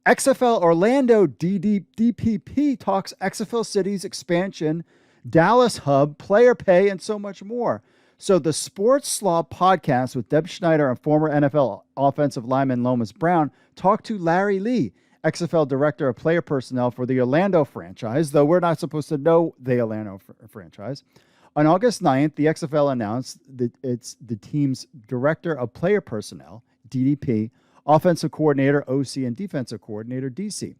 XFL Orlando DPP talks XFL Cities expansion, Dallas Hub, player pay, and so much more. So the Sports Slaw podcast with Deb Schneider and former NFL offensive lineman Lomas Brown talked to Larry Lee, XFL Director of Player Personnel for the Orlando franchise, though we're not supposed to know the Orlando franchise. On August 9th, the XFL announced that it's the team's Director of Player Personnel, DDP, Offensive Coordinator, OC, and Defensive Coordinator, DC.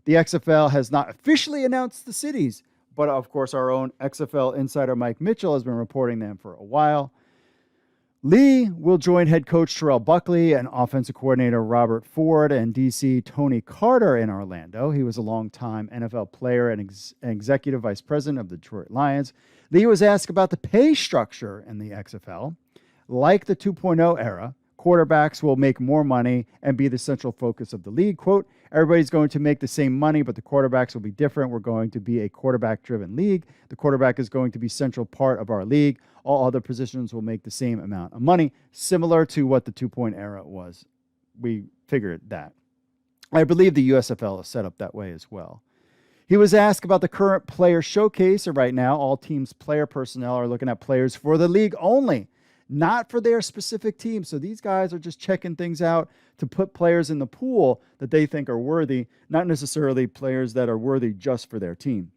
The XFL has not officially announced the cities, but of course our own XFL Insider Mike Michell has been reporting them for a while. Lee will join head coach Terrell Buckley and offensive coordinator Robert Ford and DC Tony Carter in Orlando. He was a longtime NFL player and executive vice president of the Detroit Lions. Lee was asked about the pay structure in the XFL. Like the 2.0 era, quarterbacks will make more money and be the central focus of the league. Quote, everybody's going to make the same money, but the quarterbacks will be different. We're going to be a quarterback-driven league. The quarterback is going to be central part of our league. All other positions will make the same amount of money, similar to what the 2.0 era was. We figured that. I believe the USFL is set up that way as well. He was asked about the current player showcase. Right now, all teams' player personnel are looking at players for the league only, not for their specific team. So these guys are just checking things out to put players in the pool that they think are worthy, not necessarily players that are worthy just for their team.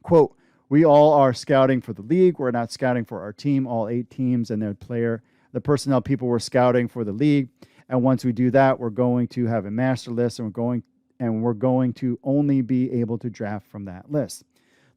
Quote, we all are scouting for the league. We're not scouting for our team. All 8 teams and the personnel people were scouting for the league. And once we do that, we're going to have a master list, and we're going to only be able to draft from that list.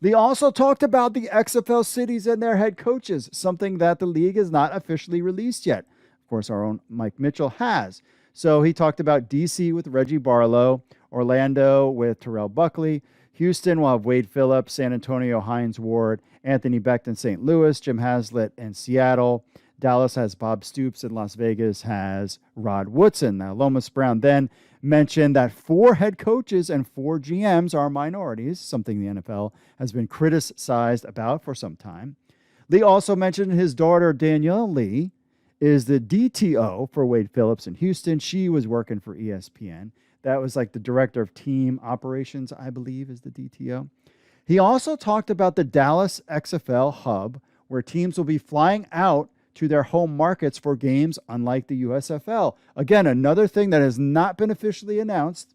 Lee also talked about the XFL cities and their head coaches, something that the league has not officially released yet. Of course, our own Mike Michell has. So he talked about DC with Reggie Barlow, Orlando with Terrell Buckley, Houston will have Wade Phillips, San Antonio Hines Ward, Anthony Becht in St. Louis, Jim Haslett in Seattle. Dallas has Bob Stoops, and Las Vegas has Rod Woodson. Now, Lomas Brown then mentioned that 4 head coaches and 4 GMs are minorities, something the NFL has been criticized about for some time. Lee also mentioned his daughter, Danielle Lee, is the DTO for Wade Phillips in Houston. She was working for ESPN. That was like the director of team operations, I believe, is the DTO. He also talked about the Dallas XFL Hub, where teams will be flying out to their home markets for games, unlike the USFL. Again, another thing that has not been officially announced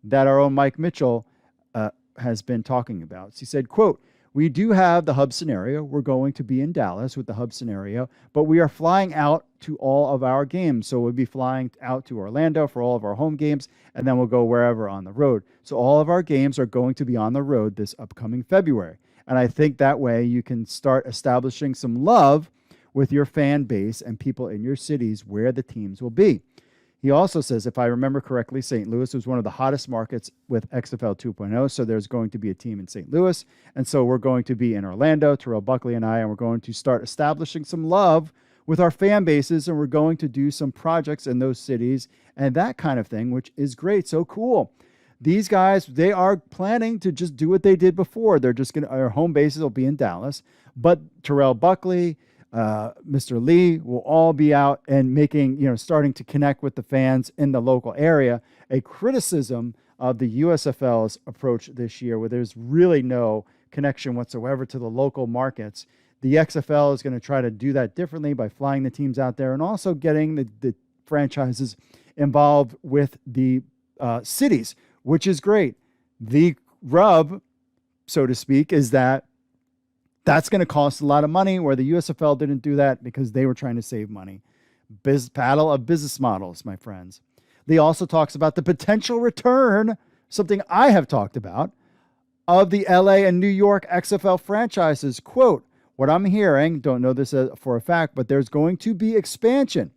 that our own Mike Michell has been talking about. He said, quote, we do have the hub scenario. We're going to be in Dallas with the hub scenario, but we are flying out to all of our games. So we'll be flying out to Orlando for all of our home games, and then we'll go wherever on the road. So all of our games are going to be on the road this upcoming February. And I think that way you can start establishing some love with your fan base and people in your cities where the teams will be. He also says, if I remember correctly, St. Louis was one of the hottest markets with XFL 2.0, so there's going to be a team in St. Louis, and so we're going to be in Orlando, Terrell Buckley and I, and we're going to start establishing some love with our fan bases, and we're going to do some projects in those cities and that kind of thing, which is great. So cool. These guys, they are planning to just do what they did before. They're just going to, our home bases will be in Dallas, but Terrell Buckley, Mr. Lee will all be out and making, starting to connect with the fans in the local area. A criticism of the USFL's approach this year, where there's really no connection whatsoever to the local markets. The XFL is going to try to do that differently by flying the teams out there and also getting the franchises involved with the cities, which is great. The rub, so to speak, is that that's going to cost a lot of money, where the USFL didn't do that because they were trying to save money. Battle of business models, my friends. Lee also talks about the potential return, something I have talked about, of the LA and New York XFL franchises. Quote, what I'm hearing, don't know this for a fact, but there's going to be expansion,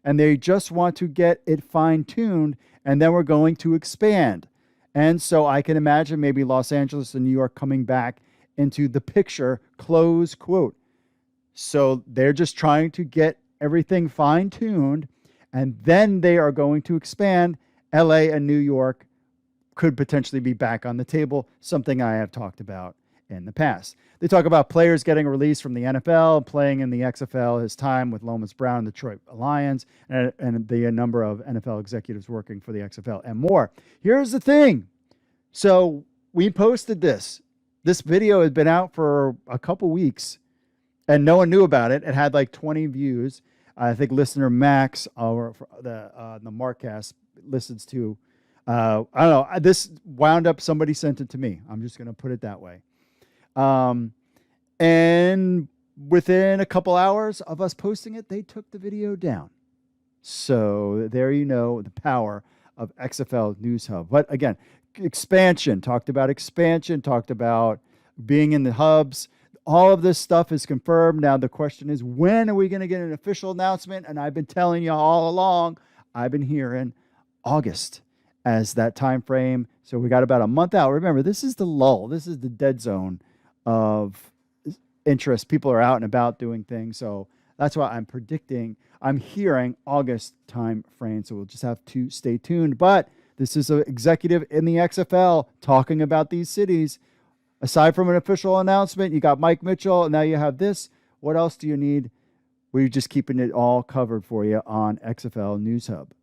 and they just want to get it fine-tuned, and then we're going to expand. And so I can imagine maybe Los Angeles and New York coming back into the picture, close quote. So they're just trying to get everything fine-tuned, and then they are going to expand. LA and New York could potentially be back on the table, something I have talked about in the past. They talk about players getting released from the NFL, playing in the XFL, his time with Lomas Brown and the Detroit Lions, and the number of NFL executives working for the XFL and more. Here's the thing. So we posted this. This video had been out for a couple weeks, and no one knew about it. It had like 20 views. I think listener Max, or the Markcast, listens to. I don't know. This wound up. Somebody sent it to me. I'm just going to put it that way. And within a couple hours of us posting it, they took the video down. So there you know the power of XFL News Hub. But again, expansion, talked about being in the hubs. All of this stuff is confirmed. Now the question is, when are we going to get an official announcement? And I've been telling you all along, I've been hearing August as that time frame. So we got about a month out. Remember, this is the lull. This is the dead zone of interest. People are out and about doing things. So that's why I'm hearing August time frame. So we'll just have to stay tuned. But this is an executive in the XFL talking about these cities. Aside from an official announcement, you got Mike Michell, and now you have this. What else do you need? We're just keeping it all covered for you on XFL News Hub.